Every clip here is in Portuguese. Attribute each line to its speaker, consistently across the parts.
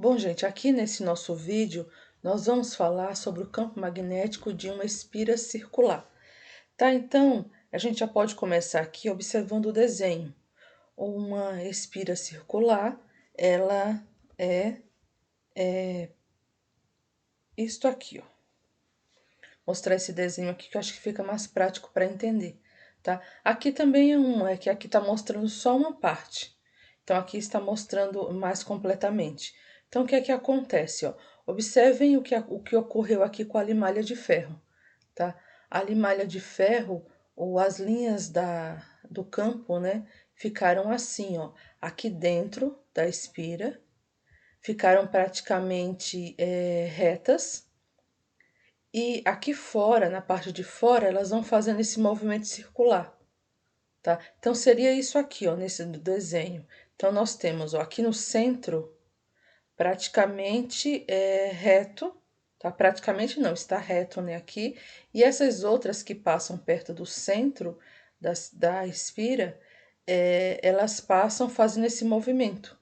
Speaker 1: Bom, gente, aqui nesse nosso vídeo, nós vamos falar sobre o campo magnético de uma espira circular. Tá, então, a gente já pode começar aqui observando o desenho. Uma espira circular, ela é isto aqui, ó. Mostrar esse desenho aqui que eu acho que fica mais prático para entender, tá? Aqui também é que aqui tá mostrando só uma parte. Então, aqui está mostrando mais completamente. Então, o que é que acontece, ó? Observem o que ocorreu aqui com a limalha de ferro, tá? A limalha de ferro, ou as linhas do campo, né, ficaram assim, ó. Aqui dentro da espira, ficaram praticamente retas, e aqui fora, na parte de fora, elas vão fazendo esse movimento circular, tá? Então, seria isso aqui, ó, nesse desenho. Então, nós temos, ó, aqui no centro, praticamente reto, tá? Praticamente não, está reto, né, aqui. E essas outras que passam perto do centro da espira, elas passam fazendo esse movimento,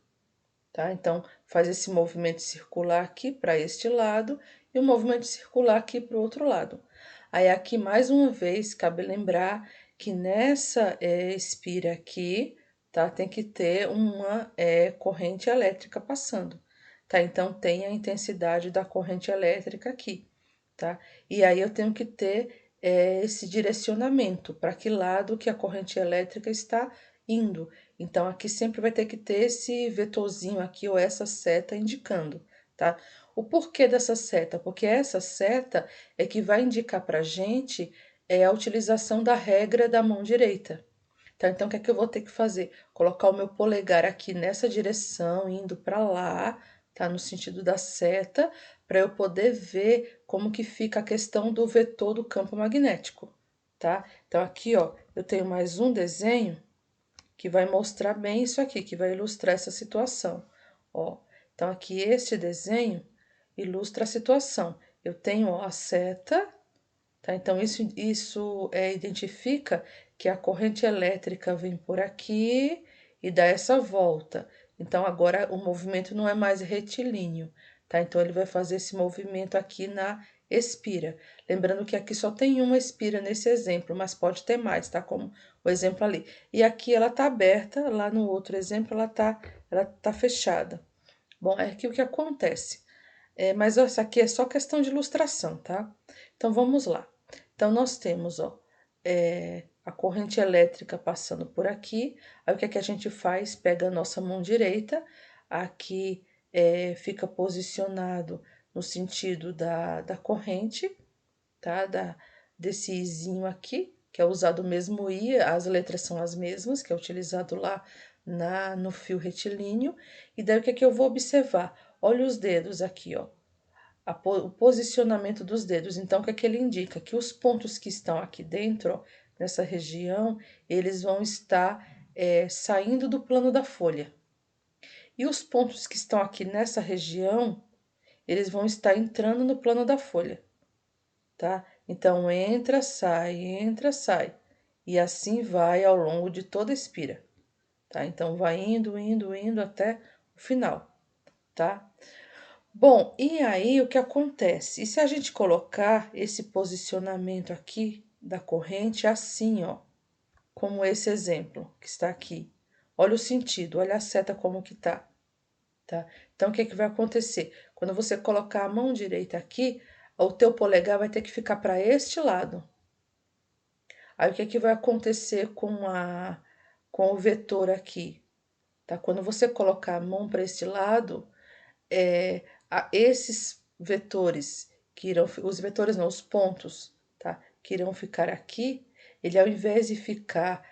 Speaker 1: tá? Então, faz esse movimento circular aqui para este lado e o movimento circular aqui para o outro lado. Aí, aqui, mais uma vez, cabe lembrar que nessa espira aqui, tá? Tem que ter uma corrente elétrica passando, tá? Então, tem a intensidade da corrente elétrica aqui, tá? E aí, eu tenho que ter esse direcionamento, para que lado que a corrente elétrica está indo. Então, aqui sempre vai ter que ter esse vetorzinho aqui, ou essa seta indicando, tá? O porquê dessa seta? Porque essa seta é que vai indicar pra gente a utilização da regra da mão direita. Tá? Então, o que é que eu vou ter que fazer? Colocar o meu polegar aqui nessa direção, indo para lá, tá? No sentido da seta, para eu poder ver como que fica a questão do vetor do campo magnético, tá? Então, aqui, ó, eu tenho mais um desenho que vai mostrar bem isso aqui, que vai ilustrar essa situação, ó. Então, aqui este desenho ilustra a situação. Eu tenho, ó, a seta, tá? Então, isso identifica que a corrente elétrica vem por aqui e dá essa volta. Então, agora o movimento não é mais retilíneo, tá? Então, ele vai fazer esse movimento aqui na espira. Lembrando que aqui só tem uma espira nesse exemplo, mas pode ter mais, tá? Como o exemplo ali. E aqui ela tá aberta, lá no outro exemplo ela tá fechada. Bom, é aqui o que acontece. Mas essa aqui é só questão de ilustração, tá? Então, vamos lá. Então, nós temos, ó, a corrente elétrica passando por aqui. Aí, o que é que a gente faz? Pega a nossa mão direita, aqui fica posicionado no sentido da corrente, tá? Desse izinho aqui, que é usado o mesmo i, as letras são as mesmas, que é utilizado lá no fio retilíneo. E daí, o que é que eu vou observar? Olha os dedos aqui, ó. O posicionamento dos dedos. Então, o que é que ele indica? Que os pontos que estão aqui dentro, ó, nessa região, eles vão estar saindo do plano da folha. E os pontos que estão aqui nessa região, eles vão estar entrando no plano da folha, tá? Então, entra, sai, entra, sai. E assim vai ao longo de toda a espira, tá? Então, vai indo, indo, indo até o final, tá? Bom, e aí o que acontece? E se a gente colocar esse posicionamento aqui da corrente assim, ó, como esse exemplo que está aqui. Olha o sentido, olha a seta como que tá? Então, o que é que vai acontecer? Quando você colocar a mão direita aqui, o teu polegar vai ter que ficar para este lado. Aí, o que é que vai acontecer com o vetor aqui, tá? Quando você colocar a mão para este lado, esses vetores que irão, os vetores não, os pontos, tá? Que irão ficar aqui, ele ao invés de ficar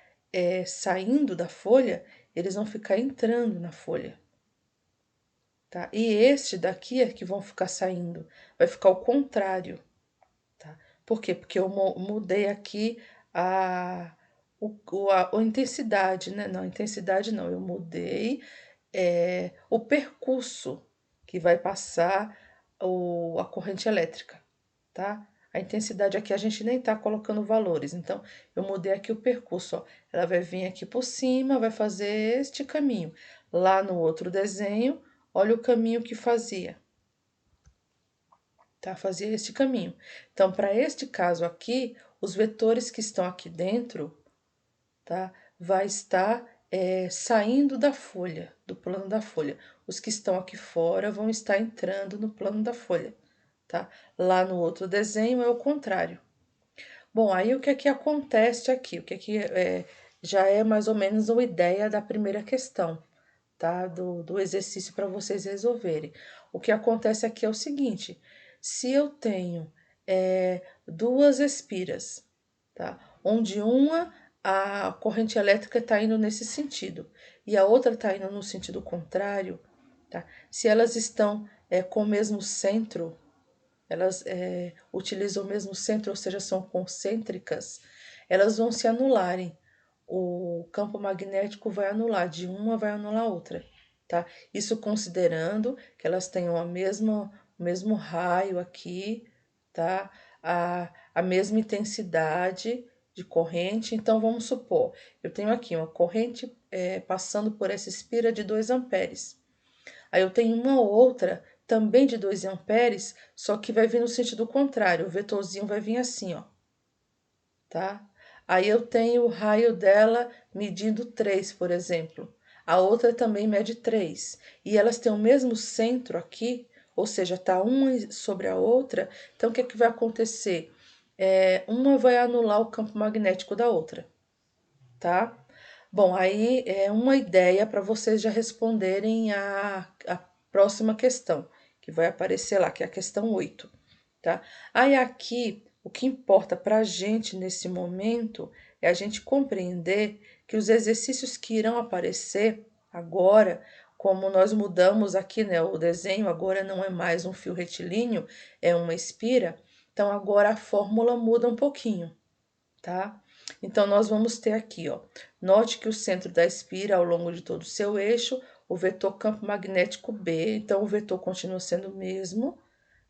Speaker 1: saindo da folha, eles vão ficar entrando na folha, tá? E este daqui é que vão ficar saindo, vai ficar o contrário, tá? Por quê? Porque eu mudei aqui a intensidade, né? Não, intensidade não, eu mudei o percurso que vai passar a corrente elétrica, tá? A intensidade aqui a gente nem tá colocando valores, então eu mudei aqui o percurso, ó. Ela vai vir aqui por cima, vai fazer este caminho. Lá no outro desenho, olha o caminho que fazia, tá? Fazia este caminho. Então, para este caso aqui, os vetores que estão aqui dentro, tá? Vai estar saindo da folha, do plano da folha. Os que estão aqui fora vão estar entrando no plano da folha, tá? Lá no outro desenho é o contrário. Bom, aí o que é que acontece aqui? O que é que já é mais ou menos uma ideia da primeira questão, tá? Do exercício para vocês resolverem. O que acontece aqui é o seguinte: se eu tenho duas espiras, tá? Onde uma a corrente elétrica está indo nesse sentido e a outra está indo no sentido contrário, tá? Se elas estão com o mesmo centro, elas utilizam o mesmo centro, ou seja, são concêntricas, elas vão se anularem. O campo magnético vai anular, de uma vai anular a outra, tá? Isso considerando que elas tenham o mesmo raio aqui, tá? A mesma intensidade de corrente. Então, vamos supor, eu tenho aqui uma corrente passando por essa espira de 2 amperes. Aí eu tenho uma outra também de 2 amperes, só que vai vir no sentido contrário. O vetorzinho vai vir assim, ó, tá? Aí eu tenho o raio dela medindo 3, por exemplo. A outra também mede 3. E elas têm o mesmo centro aqui, ou seja, tá uma sobre a outra. Então, o que é que vai acontecer? Uma vai anular o campo magnético da outra, tá? Bom, aí é uma ideia para vocês já responderem a próxima questão, que vai aparecer lá, que é a questão 8, tá? Aí aqui, o que importa para a gente nesse momento é a gente compreender que os exercícios que irão aparecer agora, como nós mudamos aqui, né, o desenho agora não é mais um fio retilíneo, é uma espira, então agora a fórmula muda um pouquinho, tá? Então, nós vamos ter aqui, ó, note que o centro da espira ao longo de todo o seu eixo, o vetor campo magnético B, então o vetor continua sendo o mesmo,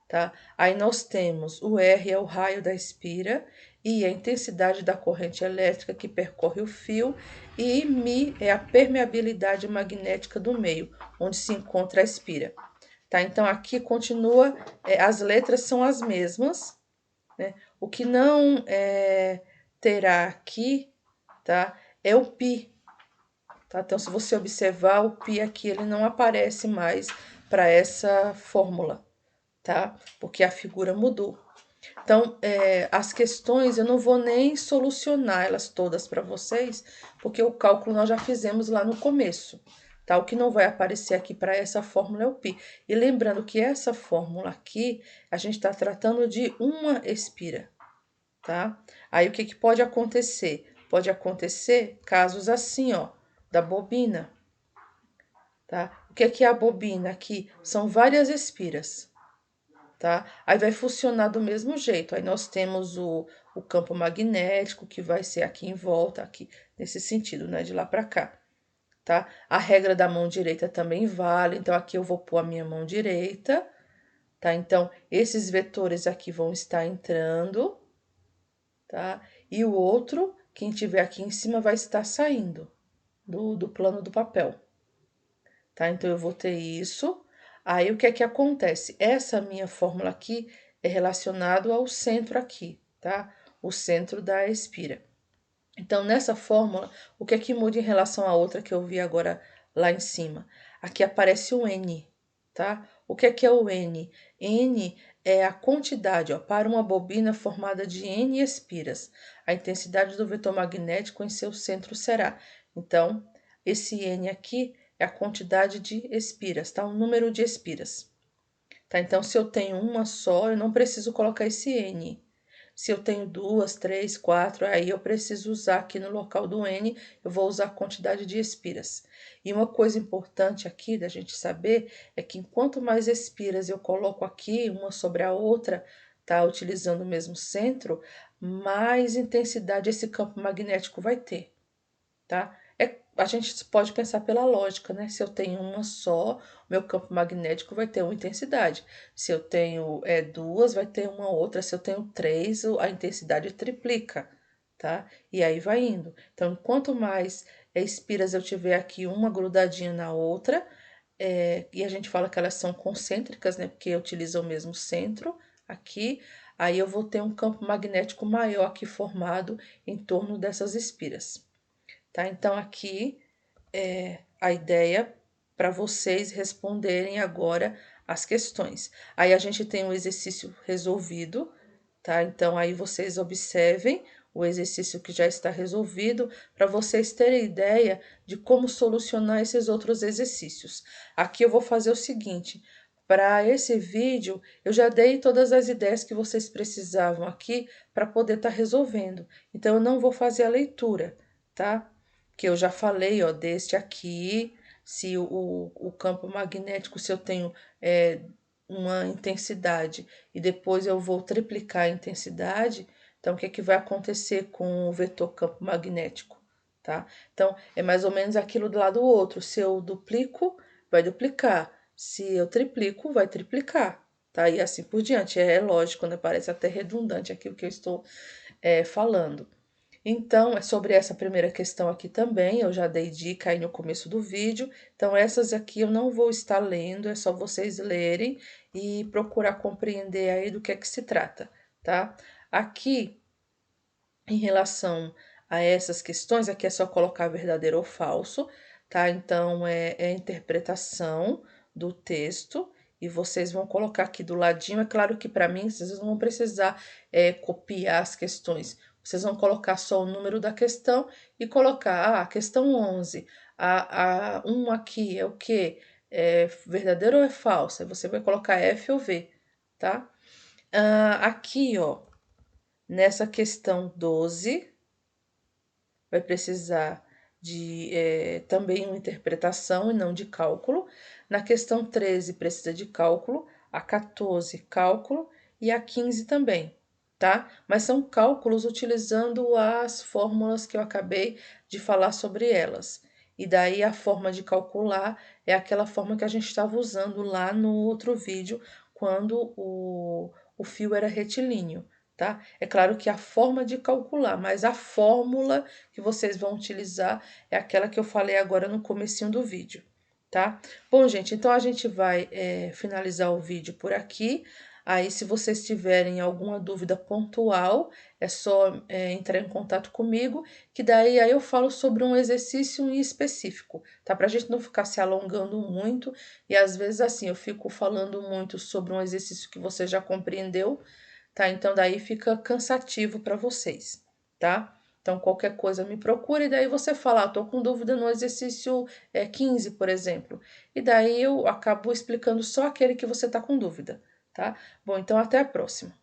Speaker 1: tá? Aí nós temos o R é o raio da espira e a intensidade da corrente elétrica que percorre o fio e μ é a permeabilidade magnética do meio, onde se encontra a espira, tá? Então, aqui continua, as letras são as mesmas, né? O que não terá aqui, tá? É o π, tá? Então, se você observar, o π aqui ele não aparece mais para essa fórmula, tá? Porque a figura mudou. Então, as questões eu não vou nem solucionar elas todas para vocês, porque o cálculo nós já fizemos lá no começo, tá? O que não vai aparecer aqui para essa fórmula é o π. E lembrando que essa fórmula aqui, a gente está tratando de uma espira, tá? Aí o que que pode acontecer? Pode acontecer casos assim, ó, da bobina, tá? O que é a bobina aqui? São várias espiras, tá? Aí vai funcionar do mesmo jeito. Aí nós temos o campo magnético que vai ser aqui em volta, aqui nesse sentido, né, de lá para cá, tá? A regra da mão direita também vale. Então aqui eu vou pôr a minha mão direita, tá? Então esses vetores aqui vão estar entrando, tá? E o outro, quem tiver aqui em cima, vai estar saindo do plano do papel, tá? Então, eu vou ter isso. Aí, o que é que acontece? Essa minha fórmula aqui é relacionado ao centro aqui, tá? O centro da espira. Então, nessa fórmula, o que é que muda em relação à outra que eu vi agora lá em cima? Aqui aparece o N, tá? O que é o N? N é a quantidade, ó, para uma bobina formada de N espiras. A intensidade do vetor magnético em seu centro será. Então, esse N aqui é a quantidade de espiras, tá? O número de espiras. Tá? Então, se eu tenho uma só, eu não preciso colocar esse N. Se eu tenho duas, três, quatro, aí eu preciso usar aqui no local do N, eu vou usar a quantidade de espiras. E uma coisa importante aqui da gente saber é que quanto mais espiras eu coloco aqui, uma sobre a outra, tá? Utilizando o mesmo centro, mais intensidade esse campo magnético vai ter, tá? A gente pode pensar pela lógica, né? Se eu tenho uma só, o meu campo magnético vai ter uma intensidade. Se eu tenho duas, vai ter uma outra. Se eu tenho três, a intensidade triplica, tá? E aí vai indo. Então, quanto mais espiras eu tiver aqui, uma grudadinha na outra, e a gente fala que elas são concêntricas, né? Porque utilizam o mesmo centro aqui. Aí eu vou ter um campo magnético maior aqui formado em torno dessas espiras, tá? Então aqui é a ideia para vocês responderem agora as questões. Aí a gente tem um exercício resolvido, tá? Então aí vocês observem o exercício que já está resolvido para vocês terem ideia de como solucionar esses outros exercícios. Aqui eu vou fazer o seguinte, para esse vídeo, eu já dei todas as ideias que vocês precisavam aqui para poder estar resolvendo. Então, eu não vou fazer a leitura, tá? Que eu já falei, ó, deste aqui, se o campo magnético, se eu tenho uma intensidade e depois eu vou triplicar a intensidade, então o que é que vai acontecer com o vetor campo magnético, tá? Então, é mais ou menos aquilo do lado do outro. Se eu duplico, vai duplicar. Se eu triplico, vai triplicar, tá? E assim por diante. É lógico, né? Parece até redundante aquilo que eu estou falando. Então, é sobre essa primeira questão aqui também, eu já dei dica aí no começo do vídeo. Então, essas aqui eu não vou estar lendo, é só vocês lerem e procurar compreender aí do que é que se trata, tá? Aqui, em relação a essas questões, aqui é só colocar verdadeiro ou falso, tá? Então, é a interpretação do texto e vocês vão colocar aqui do ladinho. É claro que para mim, vocês não vão precisar copiar as questões. Vocês vão colocar só o número da questão e colocar, questão 11, a 1 aqui é o quê? É verdadeiro ou é falso? Aí você vai colocar F ou V, tá? Aqui, ó, nessa questão 12, vai precisar de também uma interpretação e não de cálculo. Na questão 13 precisa de cálculo, a 14 cálculo e a 15 também, tá? Mas são cálculos utilizando as fórmulas que eu acabei de falar sobre elas. E daí a forma de calcular é aquela forma que a gente estava usando lá no outro vídeo, quando o fio era retilíneo, tá? É claro que a forma de calcular, mas a fórmula que vocês vão utilizar é aquela que eu falei agora no comecinho do vídeo, tá? Bom, gente, então a gente vai finalizar o vídeo por aqui. Aí, se vocês tiverem alguma dúvida pontual, é só entrar em contato comigo, que daí aí eu falo sobre um exercício em específico, tá? Pra gente não ficar se alongando muito, e às vezes assim, eu fico falando muito sobre um exercício que você já compreendeu, tá? Então daí fica cansativo para vocês, tá? Então qualquer coisa me procure e daí você fala, tô com dúvida no exercício 15, por exemplo. E daí eu acabo explicando só aquele que você tá com dúvida, tá? Bom, então até a próxima.